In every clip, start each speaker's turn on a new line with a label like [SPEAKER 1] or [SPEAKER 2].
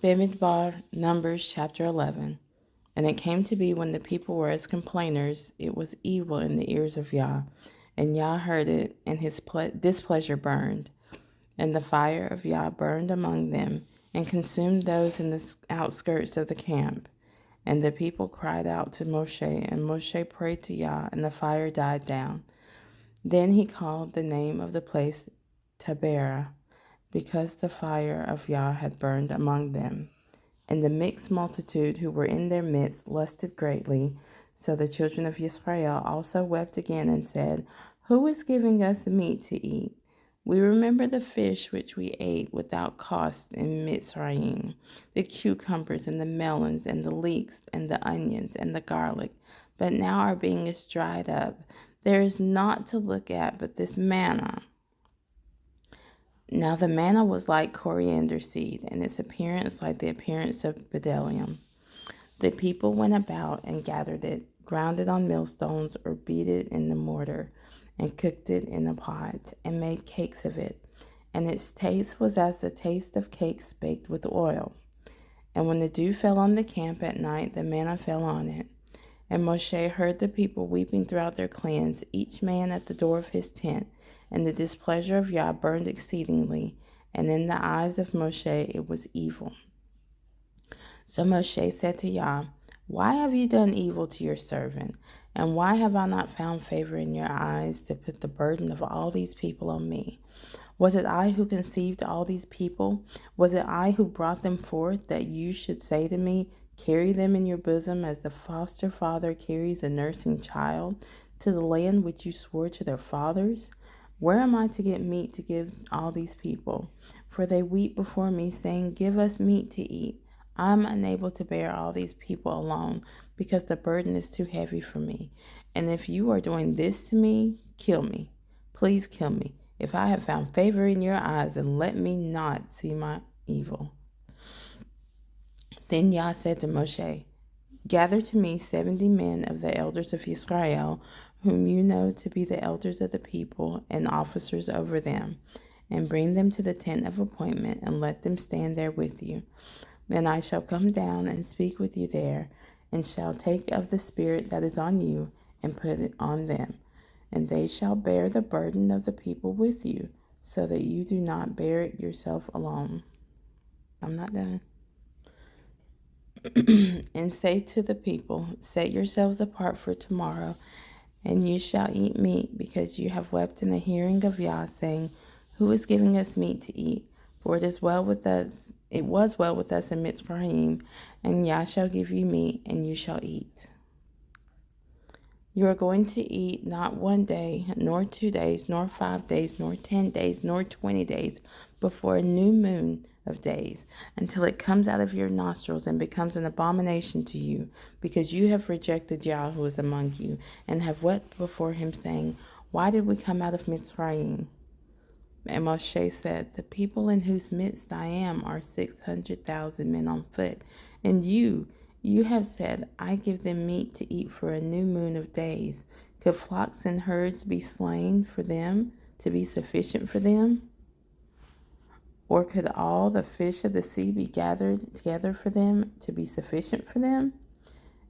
[SPEAKER 1] Bemiđbar, Numbers chapter 11. And it came to be when the people were as complainers, it was evil in the ears of Yah. And Yah heard it, and his displeasure burned. And the fire of Yah burned among them, and consumed those in the outskirts of the camp. And the people cried out to Moshe, and Moshe prayed to Yah, and the fire died down. Then he called the name of the place Taberah, because the fire of Yah had burned among them. And the mixed multitude who were in their midst lusted greatly. So the children of Israel also wept again and said, Who is giving us meat to eat? We remember the fish which we ate without cost in Mitzrayim, the cucumbers and the melons and the leeks and the onions and the garlic. But now our being is dried up. There is naught to look at but this manna. Now the manna was like coriander seed, and its appearance like the appearance of bdellium. The people went about and gathered it, ground it on millstones, or beat it in the mortar, and cooked it in a pot, and made cakes of it. And its taste was as the taste of cakes baked with oil. And when the dew fell on the camp at night, the manna fell on it. And Moshe heard the people weeping throughout their clans, each man at the door of his tent. And the displeasure of Yah burned exceedingly, and in the eyes of Moshe it was evil. So Moshe said to Yah, Why have you done evil to your servant? And why have I not found favor in your eyes to put the burden of all these people on me? Was it I who conceived all these people? Was it I who brought them forth, that you should say to me, Carry them in your bosom as the foster father carries a nursing child to the land which you swore to their fathers? Where am I to get meat to give all these people? For they weep before me, saying, Give us meat to eat. I am unable to bear all these people alone, because the burden is too heavy for me. And if you are doing this to me, kill me. Please kill me, if I have found favor in your eyes, and let me not see my evil. Then Yah said to Moshe, Gather to me 70 men of the elders of Israel, whom you know to be the elders of the people and officers over them, and bring them to the tent of appointment, and let them stand there with you. Then I shall come down and speak with you there, and shall take of the spirit that is on you, and put it on them. And they shall bear the burden of the people with you, so that you do not bear it yourself alone. I'm not done. And say to the people, Set yourselves apart for tomorrow, and you shall eat meat, because you have wept in the hearing of Yah, saying, Who is giving us meat to eat? For it is well with us. It was well with us in Mitzrayim, and Yah shall give you meat, and you shall eat. You are going to eat not 1 day, nor 2 days, nor 5 days, nor 10 days, nor 20 days, before a new moon of days, until it comes out of your nostrils and becomes an abomination to you, because you have rejected Yah who is among you, and have wept before him, saying, Why did we come out of Mitzrayim? And Moshe said, The people in whose midst I am are 600,000 men on foot, and you have said, I give them meat to eat for a new moon of days. Could flocks and herds be slain for them, to be sufficient for them? Or could all the fish of the sea be gathered together for them, to be sufficient for them?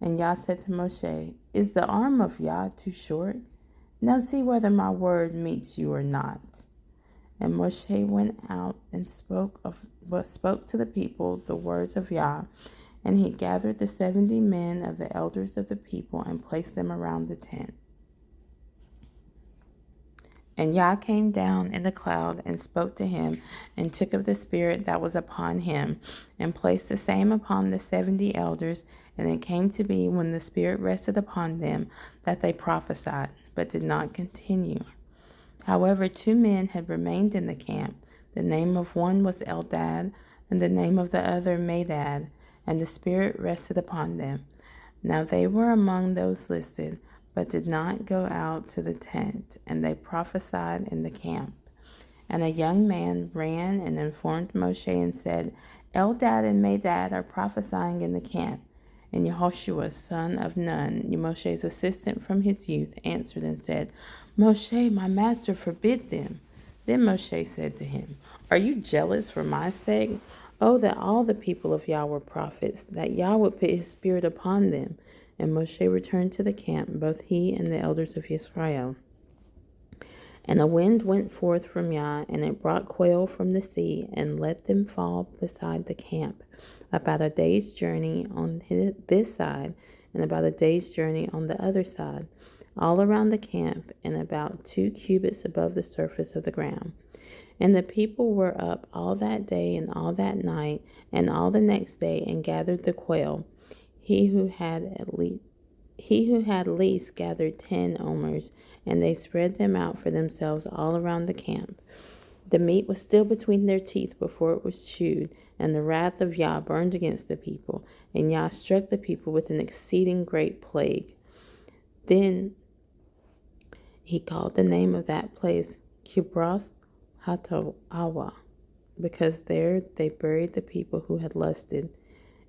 [SPEAKER 1] And Yah said to Moshe, Is the arm of Yah too short? Now see whether my word meets you or not. And Moshe went out and spoke to the people the words of Yah. And he gathered the 70 men of the elders of the people, and placed them around the tent. And Yah came down in the cloud, and spoke to him, and took of the spirit that was upon him, and placed the same upon the 70 elders. And it came to be, when the spirit rested upon them, that they prophesied, but did not continue. However, 2 men had remained in the camp. The name of one was Eldad, and the name of the other Medad, and the Spirit rested upon them. Now they were among those listed, but did not go out to the tent, and they prophesied in the camp. And a young man ran and informed Moshe and said, Eldad and Medad are prophesying in the camp. And Yehoshua, son of Nun, Moshe's assistant from his youth, answered and said, Moshe, my master, forbid them. Then Moshe said to him, Are you jealous for my sake? Oh, that all the people of Yah were prophets, that Yah would put his spirit upon them. And Moshe returned to the camp, both he and the elders of Israel. And a wind went forth from Yah, and it brought quail from the sea, and let them fall beside the camp, about a day's journey on this side, and about a day's journey on the other side, all around the camp, and about 2 cubits above the surface of the ground. And the people were up all that day and all that night, and all the next day, and gathered the quail. He who had least gathered 10 omers, and they spread them out for themselves all around the camp. The meat was still between their teeth before it was chewed, and the wrath of Yah burned against the people, and Yah struck the people with an exceeding great plague. Then he called the name of that place Kibroth Hattaawah, because there they buried the people who had lusted.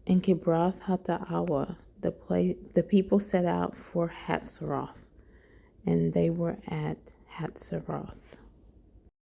[SPEAKER 1] In Kibroth Hattaawah, the people set out for Hatzeroth, and they were at Hatzeroth.